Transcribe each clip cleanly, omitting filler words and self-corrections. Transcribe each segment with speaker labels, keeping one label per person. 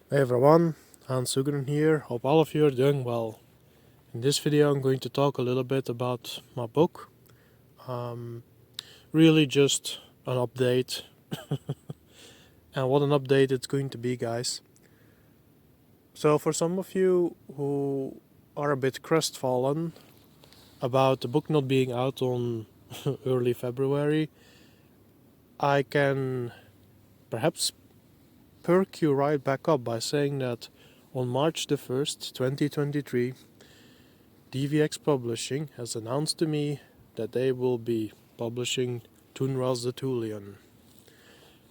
Speaker 1: Hey everyone, Hanz here. Hope all of you are doing well. In this video I'm going to talk a little bit about my book. Really just an update. And what an update it's going to be, guys. So for some of you who are a bit crestfallen about the book not being out on early February, I can perhaps perk you right back up by saying that on March the 1st, 2023, DVX Publishing has announced to me that they will be publishing Thunraz the Thulian,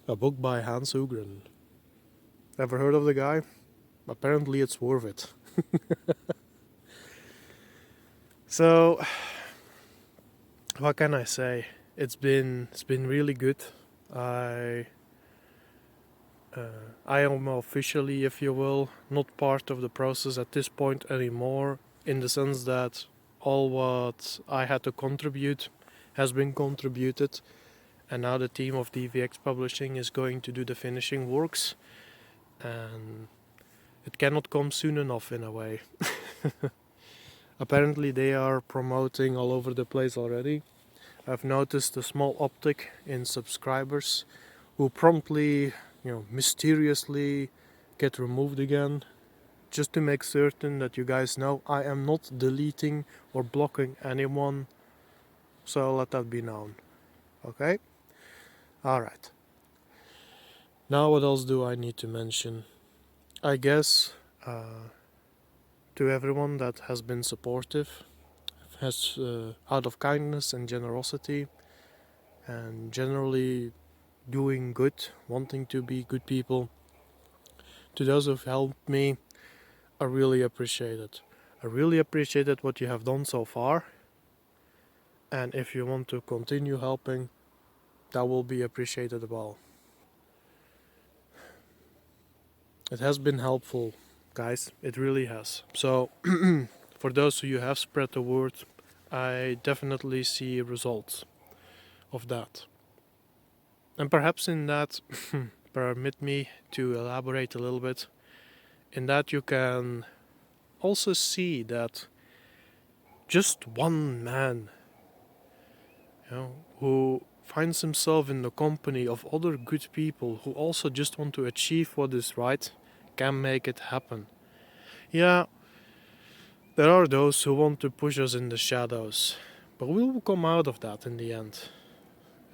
Speaker 1: a book by Hanz. Ever heard of the guy? Apparently it's worth it. So, what can I say? It's been really good. I I am officially, if you will, not part of the process at this point anymore, in the sense that all what I had to contribute has been contributed, and now the team of DVX Publishing is going to do the finishing works, and it cannot come soon enough in a way. Apparently they are promoting all over the place already. I've noticed a small uptick in subscribers who promptly, mysteriously get removed again. Just to make certain that you guys know, I am not deleting or blocking anyone, so let that be known. Okay? Alright. Now what else do I need to mention? I guess to everyone that has been supportive, has out of kindness and generosity, and generally doing good, wanting to be good people, to those who've helped me, I really appreciate it. I really appreciated what you have done so far, and if you want to continue helping, that will be appreciated as well. It has been helpful, guys, it really has. So, for those who you have spread the word, I definitely see results of that. And perhaps in that, permit me to elaborate a little bit, in that you can also see that just one man, who finds himself in the company of other good people who also just want to achieve what is right, can make it happen. Yeah, there are those who want to push us in the shadows, but we will come out of that in the end.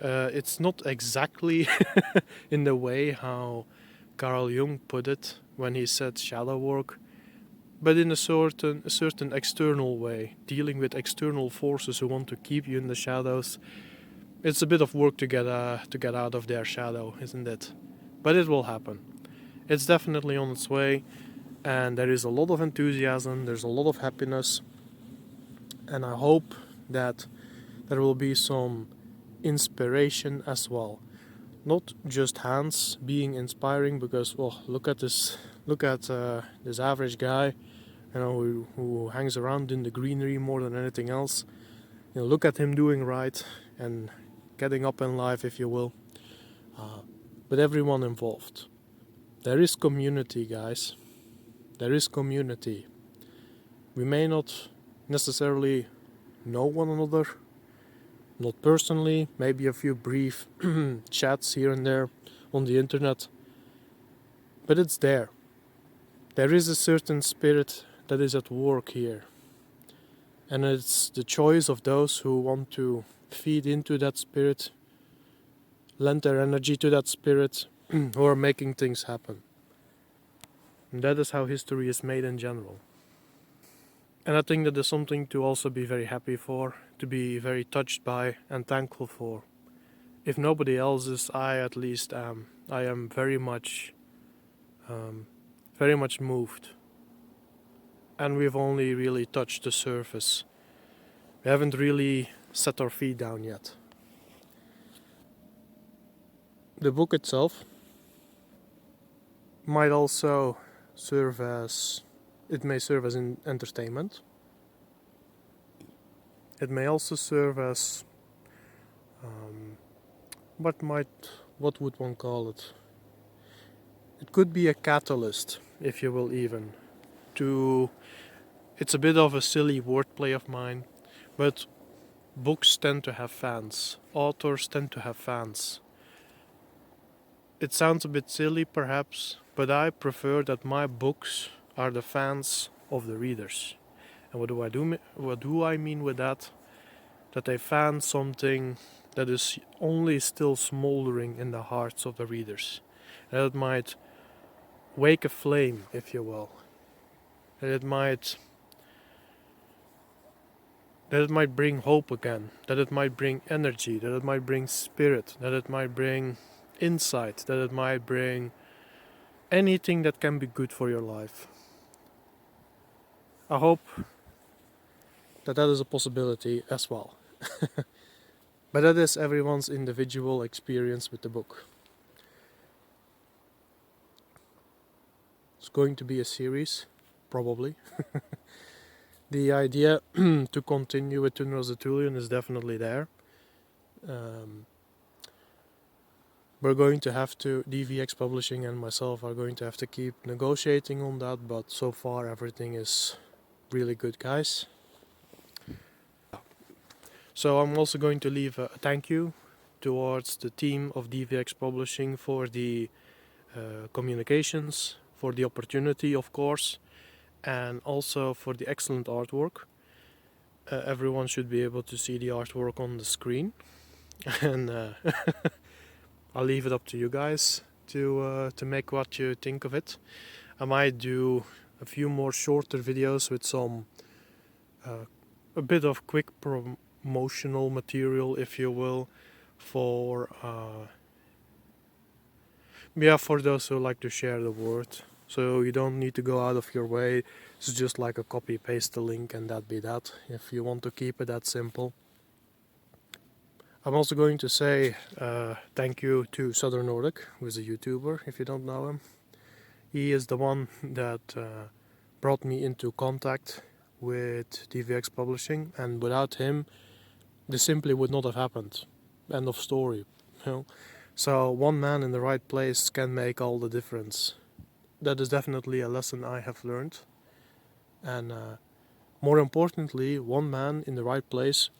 Speaker 1: It's not exactly in the way how Carl Jung put it when he said shadow work, but in a certain external way, dealing with external forces who want to keep you in the shadows. It's a bit of work to get out of their shadow, isn't it? But it will happen. It's definitely on its way, and there is a lot of enthusiasm, there's a lot of happiness, and I hope that there will be some inspiration as well. Not just Hanz being inspiring, because look at this average guy, who hangs around in the greenery more than anything else. Look at him doing right and getting up in life, if you will. But everyone involved. There is community, guys. There is community. We may not necessarily know one another, not personally, maybe a few brief chats here and there on the internet, but it's there. There is a certain spirit that is at work here, and it's the choice of those who want to feed into that spirit, lend their energy to that spirit, who are making things happen. And that is how history is made in general. And I think that is something to also be very happy for, to be very touched by and thankful for. If nobody else is, I at least am. I am very much moved. And we've only really touched the surface. We haven't really set our feet down yet. The book itself might also serve as an entertainment. It may also serve as what would one call it? It could be a catalyst if you will, even. To It's a bit of a silly wordplay of mine, but books tend to have fans. Authors tend to have fans. It sounds a bit silly, perhaps, but I prefer that my books are the fans of the readers. And what do I mean with that? That they fan something that is only still smoldering in the hearts of the readers. That it might wake a flame, if you will. That it might bring hope again. That it might bring energy. That it might bring spirit. That it might bring insight. That it might bring anything that can be good for your life. I hope that is a possibility as well. But that is everyone's individual experience with the book. It's going to be a series, probably. The idea to continue with Thunraz the Thulian is definitely there. We're going to have to, DVX Publishing and myself are going to have to keep negotiating on that, but so far everything is really good, guys. So I'm also going to leave a thank you towards the team of DVX Publishing for the communications, for the opportunity, of course, and also for the excellent artwork. Everyone should be able to see the artwork on the screen, and I'll leave it up to you guys to make what you think of it. I might do a few more shorter videos with some a bit of quick promotional material, if you will, for those who like to share the word. So you don't need to go out of your way. It's just like a copy paste the link and that be that, if you want to keep it that simple. I'm also going to say thank you to Southern Nordic, who is a YouTuber, if you don't know him. He is the one that brought me into contact with DVX Publishing, and without him this simply would not have happened. End of story. You know? So one man in the right place can make all the difference. That is definitely a lesson I have learned. And more importantly, one man in the right place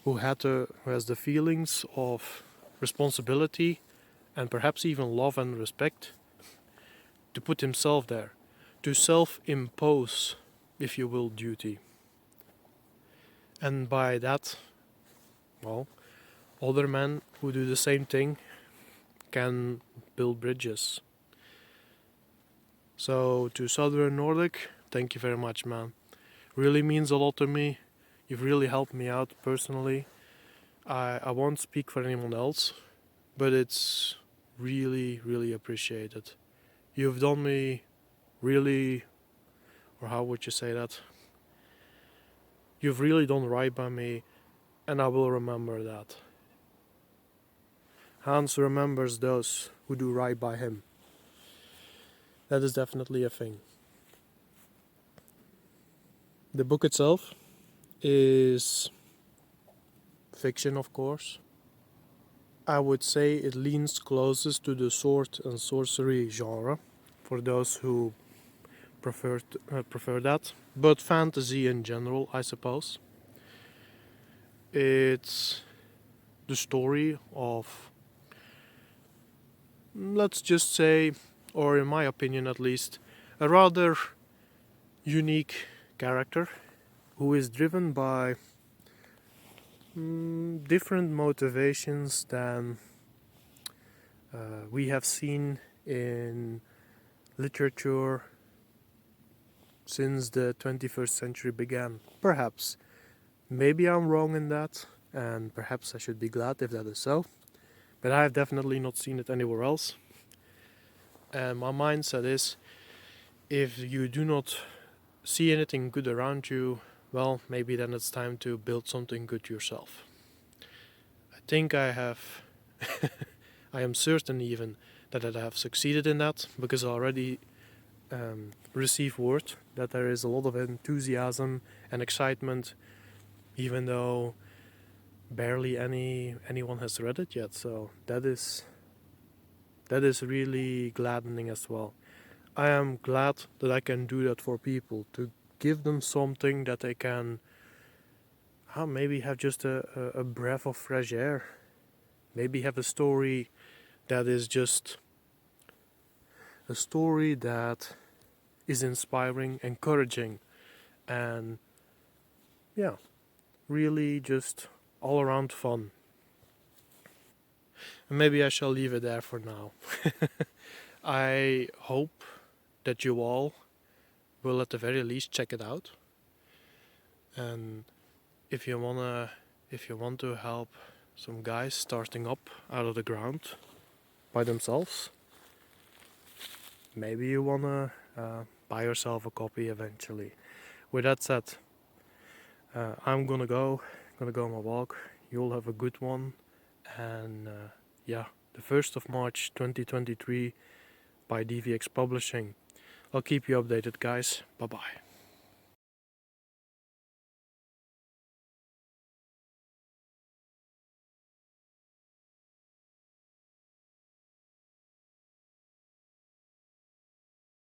Speaker 1: who has the feelings of responsibility and perhaps even love and respect to put himself there, to self-impose, if you will, duty. And by that, well, other men who do the same thing can build bridges. So to Southern Nordic, thank you very much, man. Really means a lot to me. You've really helped me out personally. I won't speak for anyone else, but it's really, really appreciated. You've done me really, or how would you say that? You've really done right by me, and I will remember that. Hanz remembers those who do right by him. That is definitely a thing. The book itself is fiction, of course. I would say it leans closest to the sword and sorcery genre, for those who prefer that. But fantasy in general, I suppose. It's the story of, let's just say, or in my opinion at least, a rather unique character who is driven by different motivations than we have seen in literature since the 21st century began. Perhaps. Maybe I'm wrong in that, and perhaps I should be glad if that is so. But I have definitely not seen it anywhere else. And my mindset is, if you do not see anything good around you, well, maybe then it's time to build something good yourself. I think I have, I am certain even that I have succeeded in that, because I already receive word that there is a lot of enthusiasm and excitement, even though barely anyone has read it yet. So that is really gladdening as well. I am glad that I can do that for people, to give them something that they can maybe have just a breath of fresh air. Maybe have a story that is just a story that is inspiring, encouraging, and yeah, really just all around fun. And maybe I shall leave it there for now. I hope that you all will at the very least check it out. And if you want to help some guys starting up out of the ground by themselves, maybe you wanna buy yourself a copy eventually. With that said, I'm gonna go on my walk. You'll have a good one, and yeah, the 1st of March 2023 by DVX Publishing. I'll keep you updated, guys. Bye bye.